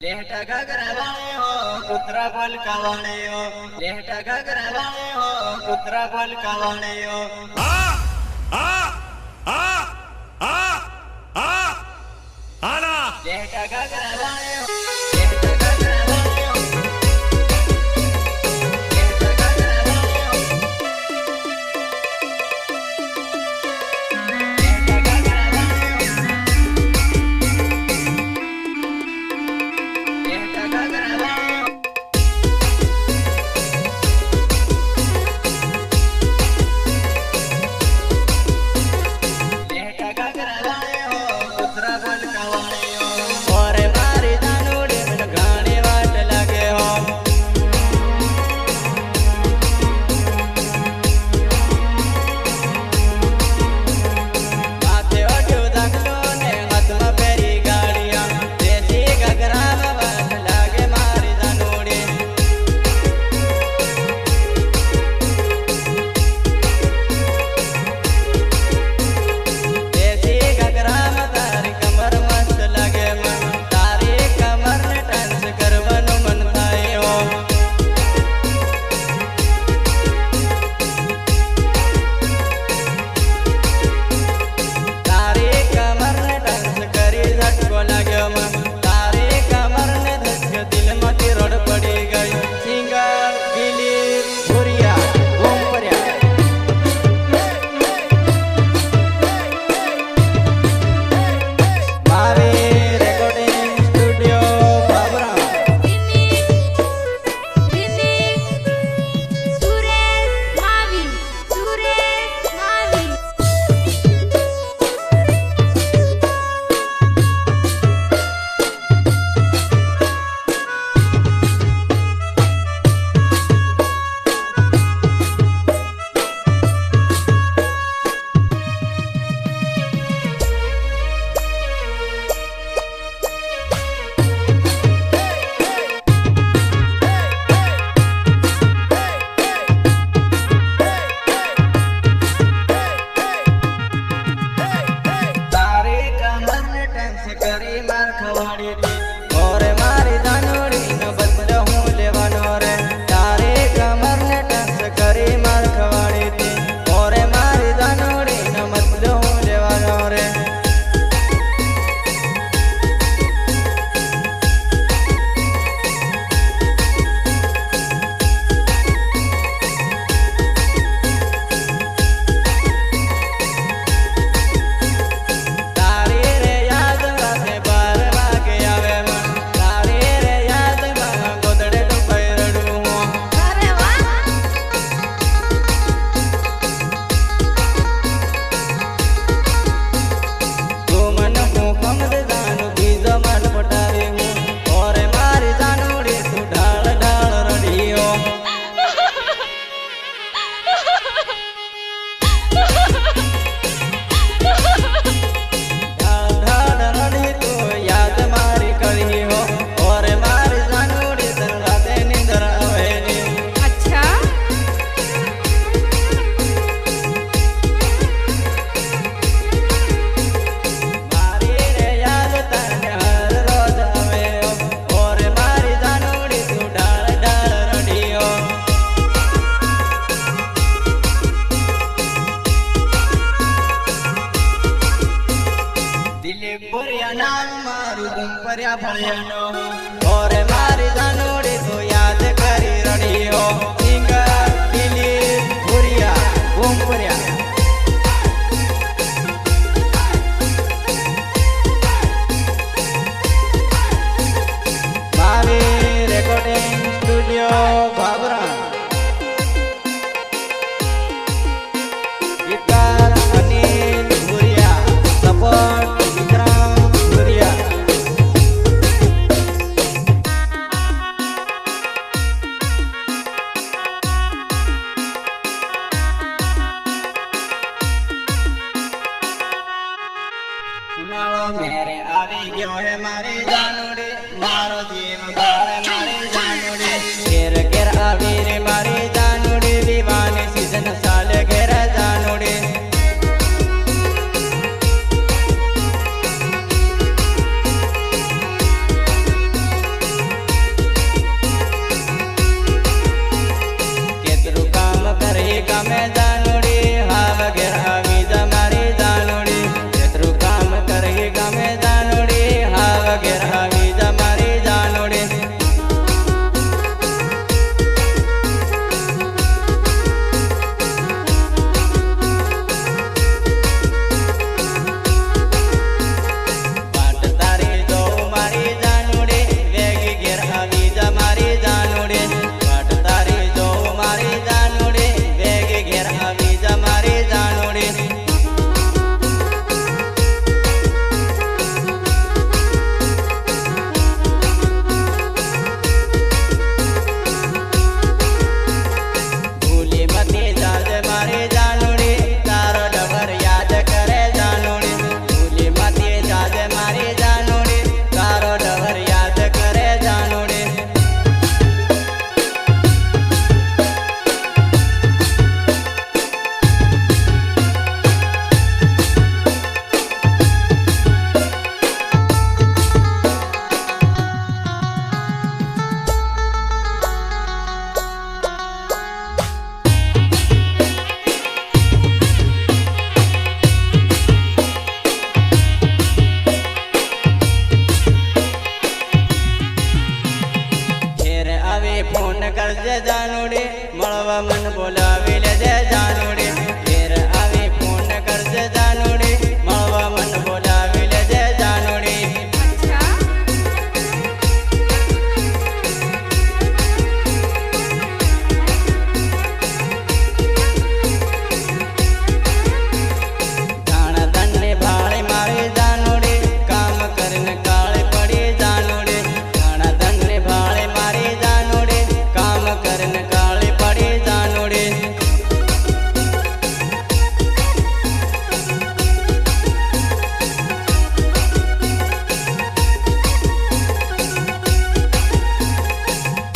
लेहटा घगरा वाले हो कुतरा बोल कवाने हो लेहटा घगरा वाले हो कुतरा बोल कवाने हो आ आ आ आ आना लेहटा घगरा वाले हो लेहटा घगरा वाले हो लेहटा घगरा वाले हो लेहटा घगरा वाले हो लेहटा घगरा वाले हो लेहटा घगरा वाले हो कुतरा बोल कवाने हो और मारी दानुड़ी मन घाणी वाट लगे हो माथे ओढ़्यो दाखलो ने हाथમાં પહેરી ગાડિયા દેશી ઘગરામાં વાટ લાગે મારી દાનુડી देसी घगराમાં તારી કમર મસ્ત લાગે મન તારી કમરને ડાન્સ કરવાનું મન થાય હો તારી કમરને ડાન્સ કરી ઝટકો લાગ્યો મન તારી કમરને ધસકે દિલમાંથી રોડ પડી ગઈ સિંગર દિલીપ ભુરિયા ગોમપરિયા મારી રેકોર્ડિંગ સ્ટુડિયો બાબરા સુરેશ માવી તારી કમરને ડાન્સ કરી માર ખવાડી દે ઓરે મારી દાનુડીનો બદલો હું લેવાનો રે તારી કમરને ડાન્સ કરી માર ખવાડી દે ઓરે મારી દાનુડીનો બદલો હું લેવાનો રે તારી રે યાદ રાતે 12 વાગે આવે મન તારી રે યાદમાં ગોદડે ડૂબાઈ રડું હું અરે વાહ તું મન હુકમ દે જાનું બીજો મન પટાવી હું ઓરે મારી જાનુડી તું ઢાળ ઢાળ રડીયો ઢાળ ઢાળ રડી તું યાદ મારી કરી હો ઓરે મારી જાનુડી તન રાતે નીંદર આવે ની અચ્છા મારી રે યાદ તને હર રોજ આવે ઓરે મારી જાનુડી તું ઢાળ ઢાળ રડીયો દિલીપ ભુરિયા નામ મારું ગુંપર્યા ભળ્યાનો ઓરે મારી જાનુડી તું યાદ કરી રડીયો સિંગર દિલીપ ભુરિયા ગુંપર્યા મારી રેકોર્ડિંગ સ્ટુડિયો બાબરા ગીતકાર અનિલ ભુરિયા સપોર્ટ વિક્રમ ભુરિયા ઉનાળો મેરે આવી ગયો હે મારી જાનુડી મારો જીવ બાળે મારી જાનુડી ઘેર ઘેર આવી રે મારી જાનુડી વિવાની સીઝન સાલે ઘેર જાનુડી કરજે જાનુડી મળવા મન બોલાવી લેજે જાનુડી ઘેર આવી ફોન કરજે જાનુડી મળવા મન બોલાવી લેજે જાનુડી અચ્છા જાણ ધનની ભાળી મારી જાનુડી કામ કરીને કાળી પડી જાનુડી જાણ ધનની ભાળી મારી જાનુડી કામ કરીને કાળી પડી જાનુડી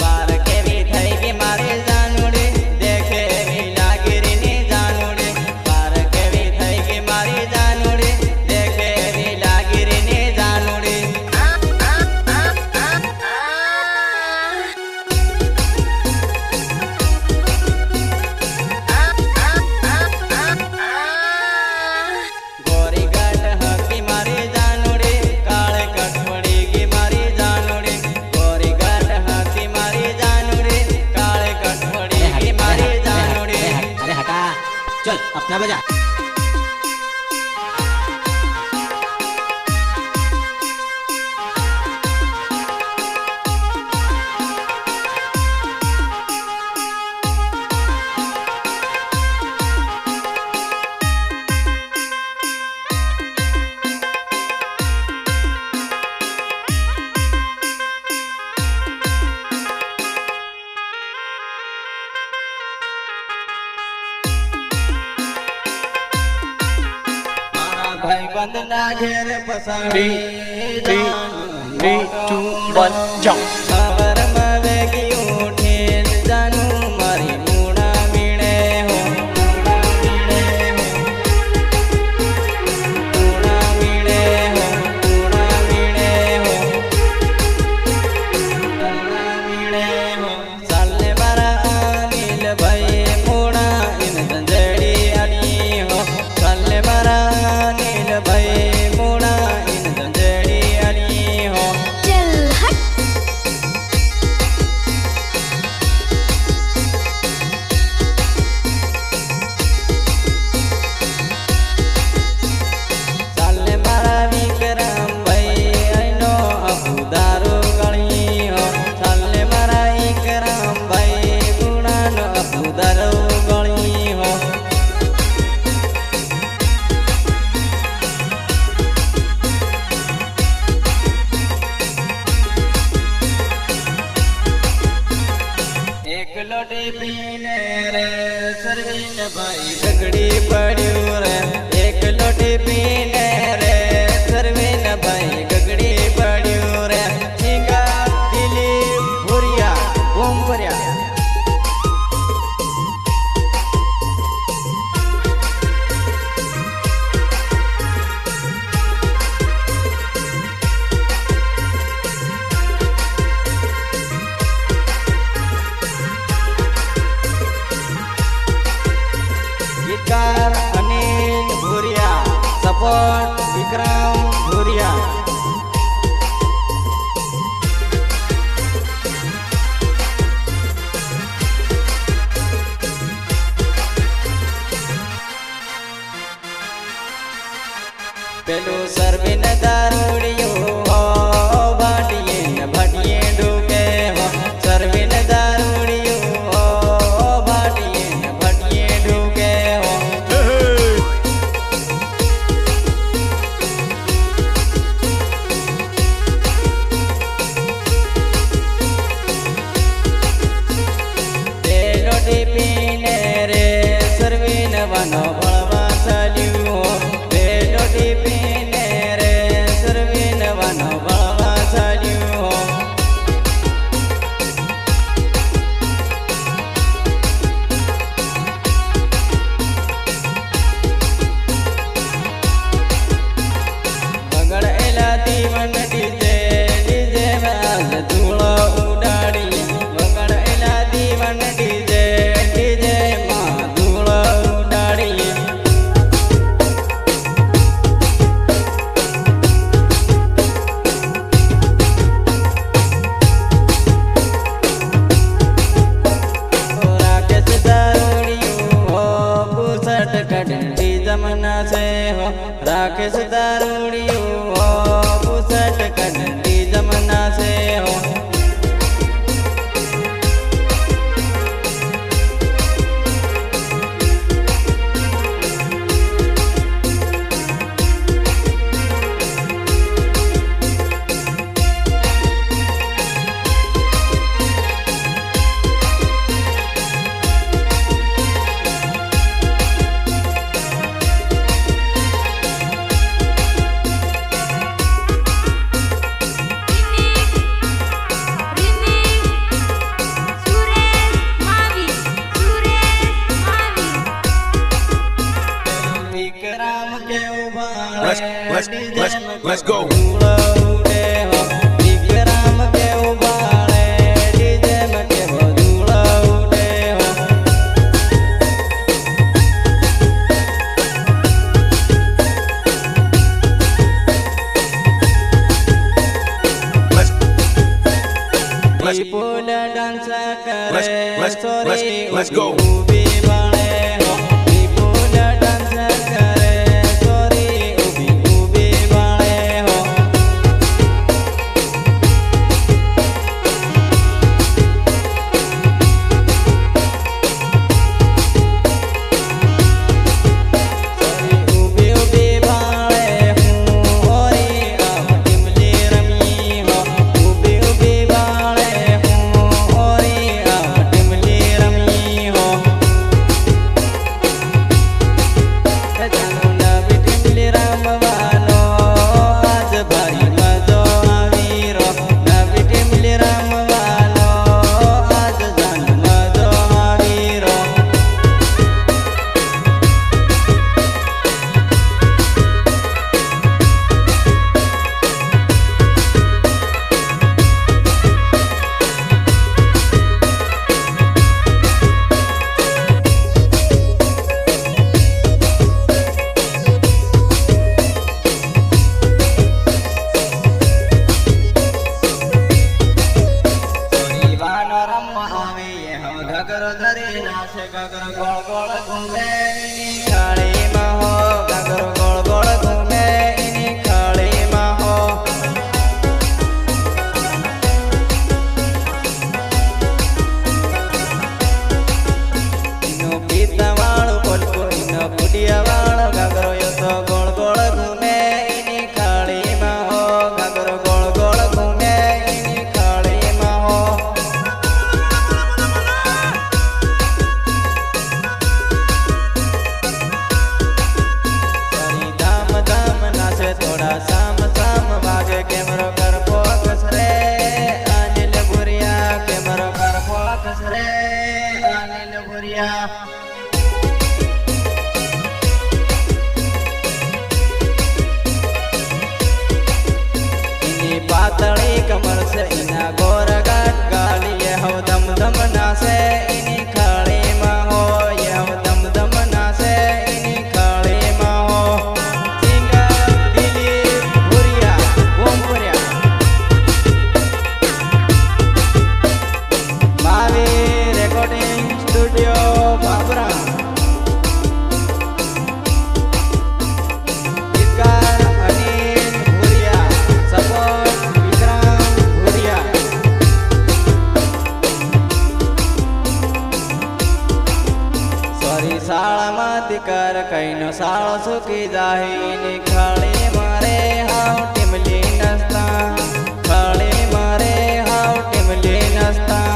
બાર કેવી થઈ ગઈ મારી જાનુડી દેખે એવી લાગી રીની જાનુડી બાર કેવી થઈ ગઈ મારી જાનુડી દેખે એવી લાગી રીની જાનુડી ગોરી ગાંઠ હકી મારી જાનુડી કાળે કટ પડી ગઈ મારી જાનુડી ગોરી ગાંઠ હકી મારી જાનુડી કાળે કટ પડી ગઈ મારી જાનુડી अरे हटा चल अपना बजा મારા ભાઈબંધ ના ઘેર પસાડી સવારમાં વેગી ઉઠીને જાનું મારી મૂણા મીણે હો મૂણા મીણે હો મૂણા મીણે હો મૂણા મીણે હો ચાલને મારા અનિલ ભાઈ મૂણા ઇન ધંધેડી આની હો ચાલને મારા અનિલ ભાઈ મૂણા ઇન ધંધેડી આની હો चल हट ચાલને મારા વિક્રમ ભાઈ આઈનો અબુદારો ગણી હો ચાલને મારા વિક્રમ ભાઈ ગુણાનો અબુદારો ગણી હો એક લોટી પીને રે સરવીન ભાઈ ગગડી પડ્યું રે એક લોટી પીને રે સરવીન ભાઈ ગગડી પડ્યું રે સિંગા દિલીપ ભુરિયા બૂમ ભર્યા ગીતકાર અનિલ ભુરિયા સપોર્ટ વિક્રમ ભુરિયા પેલું સરવીન દારૂડિયું હો ભાટીએ ને ભાટીએ ડૂબે હો સરવીન દારૂડિયું હો ભાટીએ ને ભાટીએ ડૂબે હો તે લોટી પીને રે સરવીન વાનો ભળવા ચાલ્યું હો તે લોટી પીને રે સરવીન राकेश दारूड़ियो हो पुसट कनडी जमना से हो Let's go. Let's go. ઘાઘરો ધરી નાશે ઘાઘરો ગોળ ગોળ ઘૂમે એની ખાડીમાં હો ઘાઘરો ગોળ ગોળ ઘૂમે એની ખાડીમાં હો એનો પીતા વાળો પોલકો એનો પુડિયા વાળો ઘાઘરો યો તો ગોળ ગોળ ઘૂમે એની ખાડીમાં હો ઘાઘરો ગોળ ગોળ ઘૂમે એની ખાડીમાં હો થોડા સામ સામ વાગે કેમરો કર ફોકસ રે અનિલ ભુરિયા કેમરો કર ફોકસ રે અનિલ ભુરિયા એની પાતળી કમર છે એના ગોરગાટ ગાલીએ હવ ધમ ધમ નાસે એની ખાડીમાં હોય હવ ધમ ધમ નાસે એની ખાડીમાં હો શાળામાંથી કર કઈનો શાળો સુકી જાહીની ખાળી મારે હાવ ટીમલી નસતા ખાળી મારે હાવ ટીમલી નસતા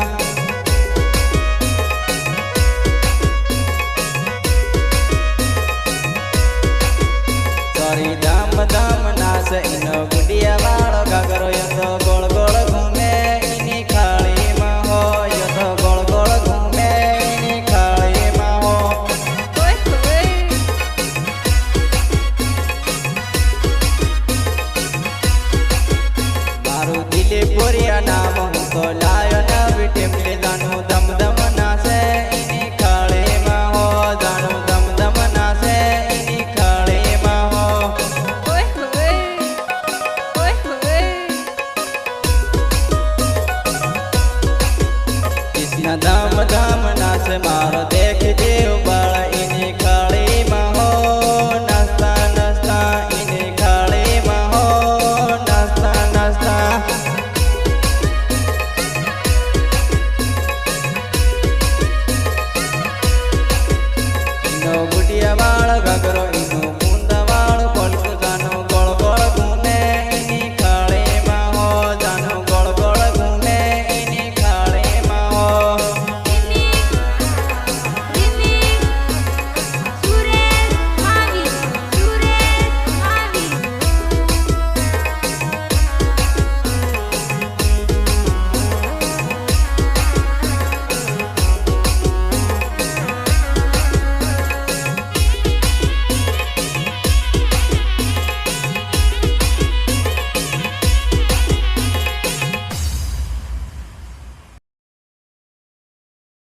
સોરી ધામ ધામ નાસ એનો ગુડિયા વાળો ઘાઘરો યો તો ગોળ ગોળ ઘૂમે એની ખાળીમાં હો યો તો ગોળ ગોળ ઘૂમે એની ખાળીમાં હો મારું દિલીપ ભુરિયા નામ હું તો